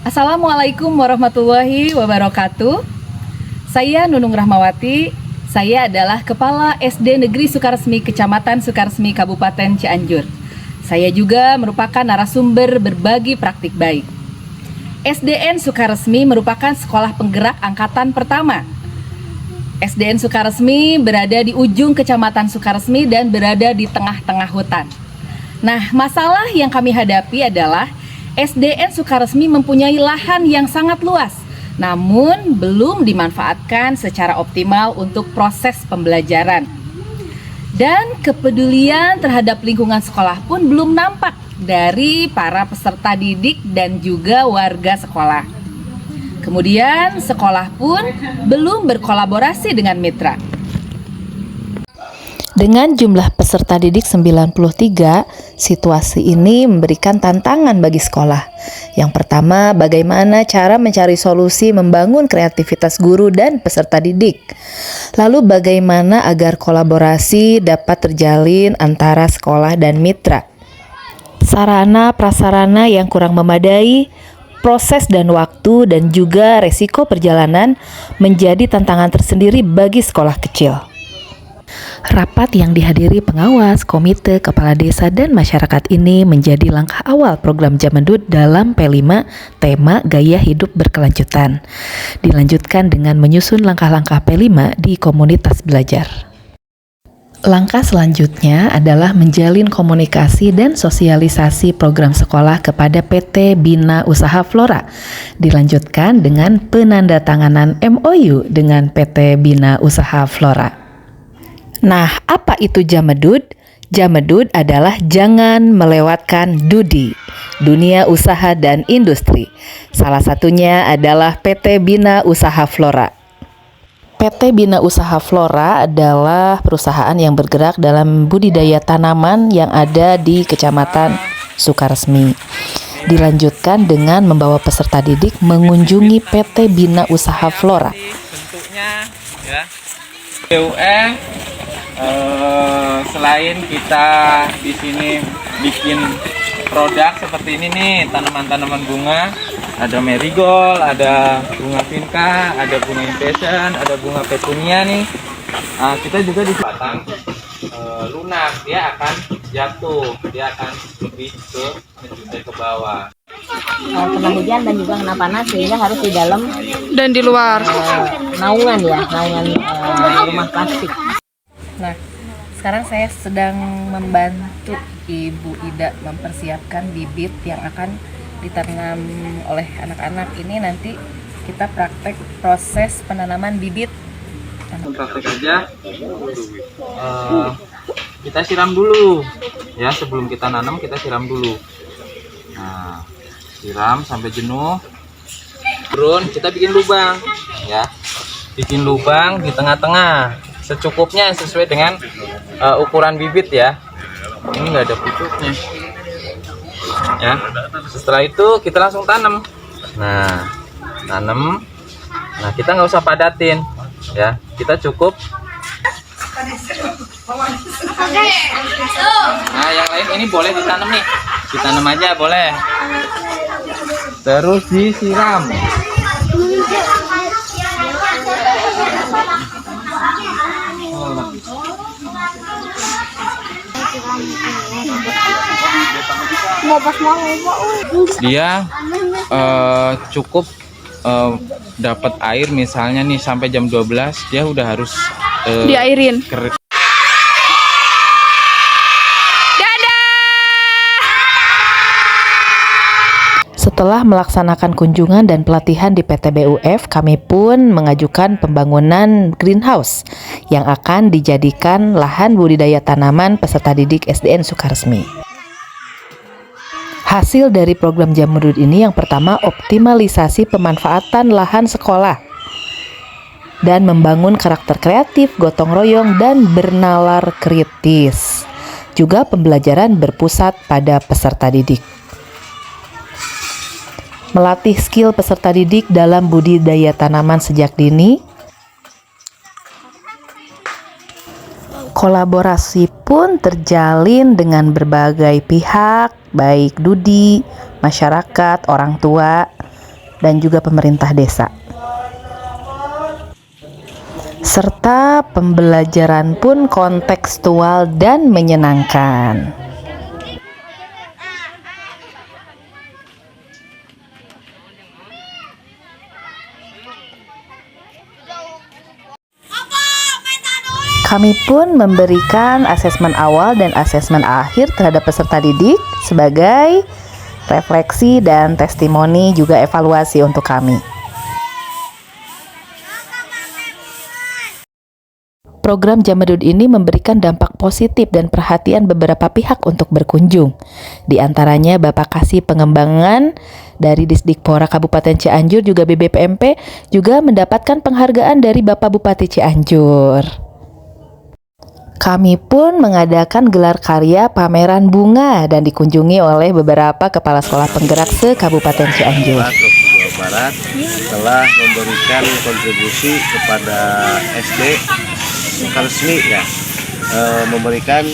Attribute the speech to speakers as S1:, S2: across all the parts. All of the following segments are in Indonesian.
S1: Assalamualaikum warahmatullahi wabarakatuh. Saya Nunung Rahmawati. Saya adalah Kepala SD Negeri Sukaresmi Kecamatan Sukaresmi Kabupaten Cianjur. Saya juga merupakan narasumber berbagi praktik baik. SDN Sukaresmi merupakan sekolah penggerak angkatan pertama. SDN Sukaresmi berada di ujung Kecamatan Sukaresmi dan berada di tengah-tengah hutan. Nah, masalah yang kami hadapi adalah SDN Sukaresmi mempunyai lahan yang sangat luas, namun belum dimanfaatkan secara optimal untuk proses pembelajaran. Dan kepedulian terhadap lingkungan sekolah pun belum nampak dari para peserta didik dan juga warga sekolah. Kemudian sekolah pun belum berkolaborasi dengan mitra. Dengan jumlah peserta didik 93, situasi ini memberikan tantangan bagi sekolah. Yang pertama, bagaimana cara mencari solusi membangun kreativitas guru dan peserta didik. Lalu bagaimana agar kolaborasi dapat terjalin antara sekolah dan mitra. Sarana prasarana yang kurang memadai, proses dan waktu dan juga resiko perjalanan menjadi tantangan tersendiri bagi sekolah kecil. Rapat yang dihadiri pengawas, komite, kepala desa, dan masyarakat ini menjadi langkah awal program Jamendut dalam P5 tema Gaya Hidup Berkelanjutan. Dilanjutkan dengan menyusun langkah-langkah P5 di komunitas belajar. Langkah selanjutnya adalah menjalin komunikasi dan sosialisasi program sekolah kepada PT Bina Usaha Flora. Dilanjutkan dengan penandatanganan MOU dengan PT Bina Usaha Flora. Nah, apa itu Jamendut? Jamendut adalah jangan melewatkan DUDI, dunia usaha dan industri. Salah satunya adalah PT Bina Usaha Flora. PT Bina Usaha Flora adalah perusahaan yang bergerak dalam budidaya tanaman yang ada di Kecamatan Sukaresmi. Dilanjutkan dengan membawa peserta didik mengunjungi PT Bina Usaha Flora.
S2: Bentuknya ya, BUE. Selain kita di sini bikin produk seperti ini nih, tanaman-tanaman bunga, ada marigold, ada bunga vinca, ada bunga impatiens, ada bunga petunia nih. Kita juga di batang lunak, dia akan jatuh, dia akan lebih ke bawah.
S3: Kena hujan dan juga kena panas sehingga harus di dalam
S4: dan di luar
S3: naungan rumah plastik.
S1: Nah, sekarang saya sedang membantu Ibu Ida mempersiapkan bibit yang akan ditanam oleh anak-anak ini. Nanti kita praktek proses penanaman bibit.
S2: Praktek aja, kita siram dulu ya, sebelum kita nanam kita siram dulu. Nah, siram sampai jenuh. Turun, kita bikin lubang ya, bikin lubang di tengah-tengah secukupnya sesuai dengan ukuran bibit ya. Ini nggak ada pucuknya ya. Setelah itu kita langsung tanam. Nah, tanam. Nah, kita nggak usah padatin ya, kita cukup. Nah, yang lain ini boleh ditanam nih, ditanam aja boleh, terus disiram. Dia cukup dapat air misalnya nih sampai jam 12 dia udah harus
S4: diairin.
S1: Setelah melaksanakan kunjungan dan pelatihan di PT BUF, kami pun mengajukan pembangunan greenhouse yang akan dijadikan lahan budidaya tanaman peserta didik SDN Sukaresmi. Hasil dari program Jamendut ini yang pertama, optimalisasi pemanfaatan lahan sekolah dan membangun karakter kreatif, gotong royong, dan bernalar kritis. Juga pembelajaran berpusat pada peserta didik. Melatih skill peserta didik dalam budidaya tanaman sejak dini. Kolaborasi pun terjalin dengan berbagai pihak, baik DUDI, masyarakat, orang tua, dan juga pemerintah desa. Serta pembelajaran pun kontekstual dan menyenangkan. Kami pun memberikan asesmen awal dan asesmen akhir terhadap peserta didik sebagai refleksi dan testimoni juga evaluasi untuk kami. Program Jamadud ini memberikan dampak positif dan perhatian beberapa pihak untuk berkunjung. Di antaranya Bapak Kasih Pengembangan dari Disdikpora Kabupaten Cianjur juga BBPMP juga mendapatkan penghargaan dari Bapak Bupati Cianjur. Kami pun mengadakan gelar karya pameran bunga dan dikunjungi oleh beberapa kepala sekolah penggerak se-Kabupaten Cianjur.
S5: Jawa Barat telah memberikan kontribusi kepada SD Sukaresmi ya, memberikan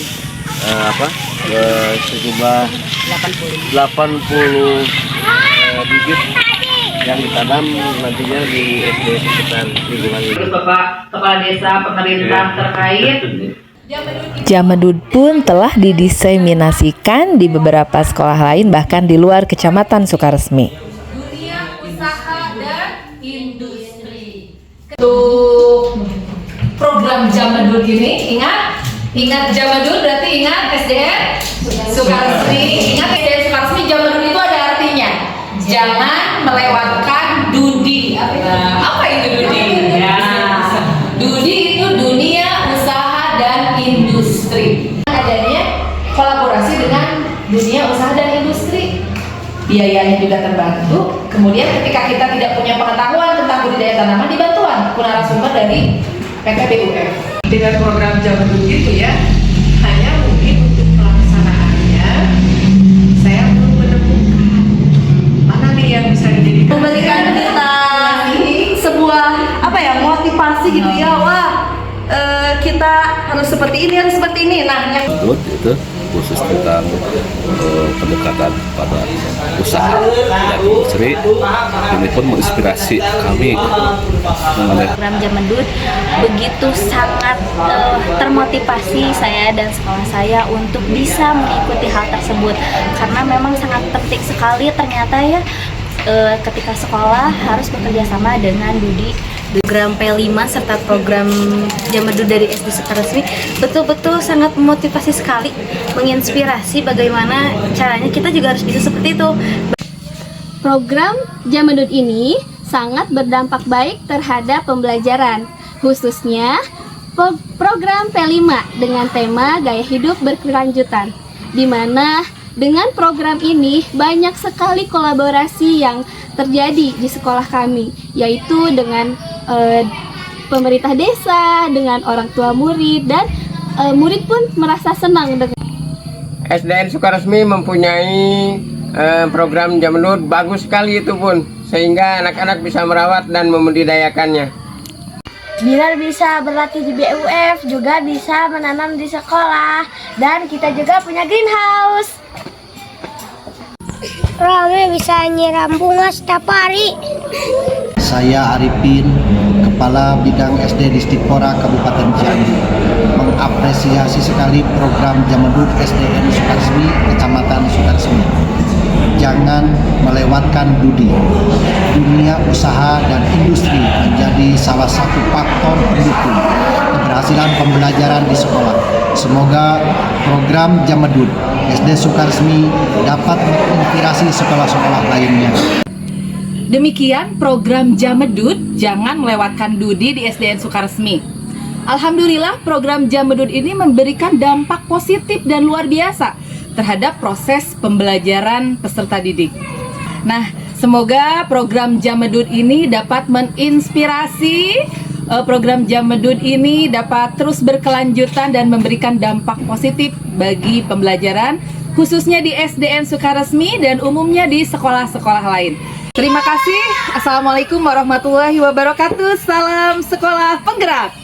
S5: sejumlah 80 bibit yang ditanam nantinya di SD sekitar lingkungan ini.
S1: Bapak Kepala Desa pemerintah terkait Jamadud pun telah didiseminasikan di beberapa sekolah lain bahkan di luar Kecamatan Sukaresmi.
S6: Dunia usaha dan industri. Untuk program Jamadud ini ingat Jamadud berarti ingat SDN Sukaresmi. Ingat SDN Sukaresmi, Jamadud itu ada artinya jangan melewatkan Dudi. Apa itu Dudi? Ya. Dudi itu dunia usaha dan industri. Adanya kolaborasi dengan dunia usaha dan industri. Biayanya juga terbantu. Kemudian ketika kita tidak punya pengetahuan tentang budidaya tanaman, dibantuan narasumber dari PT BUF.
S7: Dengan program Jamadud itu ya, hanya mungkin untuk pelaksanaannya saya belum menemukan mana nih yang bisa dijadikan.
S8: Memberikan kita sebuah motivasi gitu ya, kita harus seperti ini, harus seperti ini. Nah, yang
S5: Itu khusus tentang pendekatan pada usaha dan industri, ini pun menginspirasi kami.
S9: Program Jamadud begitu sangat termotivasi saya dan sekolah saya untuk bisa mengikuti hal tersebut, karena memang sangat penting sekali ternyata ya ketika sekolah harus bekerja sama dengan Dudi. Program P5 serta program Jamadud dari SD Sukaresmi betul-betul sangat memotivasi sekali, menginspirasi bagaimana caranya kita juga harus bisa seperti itu.
S10: Program Jamadud ini sangat berdampak baik terhadap pembelajaran, khususnya program P5 dengan tema Gaya Hidup Berkelanjutan, di mana dengan program ini banyak sekali kolaborasi yang terjadi di sekolah kami, yaitu dengan pemerintah desa, dengan orang tua murid, dan murid pun merasa senang dengan
S11: SDN Sukaresmi mempunyai program Jamadud bagus sekali itu pun, sehingga anak-anak bisa merawat dan membudidayakannya.
S10: Biar bisa berlatih di BUF, juga bisa menanam di sekolah, dan kita juga punya greenhouse.
S12: Rame bisa nyiram bunga setiap hari.
S13: Saya Arifin, Kepala Bidang SD Disdikpora Kabupaten Cianjur, mengapresiasi sekali program Jamadud SDN Sukaresmi, Kecamatan Sukaresmi. Jangan melewatkan Dudi. Dunia usaha dan industri menjadi salah satu faktor pendukung keberhasilan pembelajaran di sekolah. Semoga program Jamadud SD Sukaresmi dapat menginspirasi sekolah-sekolah lainnya.
S6: Demikian program Jamadud, jangan melewatkan Dudi di SDN Sukaresmi. Alhamdulillah program Jamadud ini memberikan dampak positif dan luar biasa terhadap proses pembelajaran peserta didik. Nah, semoga program Jamadud ini dapat menginspirasi, program Jamadud ini dapat terus berkelanjutan dan memberikan dampak positif bagi pembelajaran, khususnya di SDN Sukaresmi dan umumnya di sekolah-sekolah lain. Terima kasih. Assalamualaikum warahmatullahi wabarakatuh. Salam sekolah penggerak.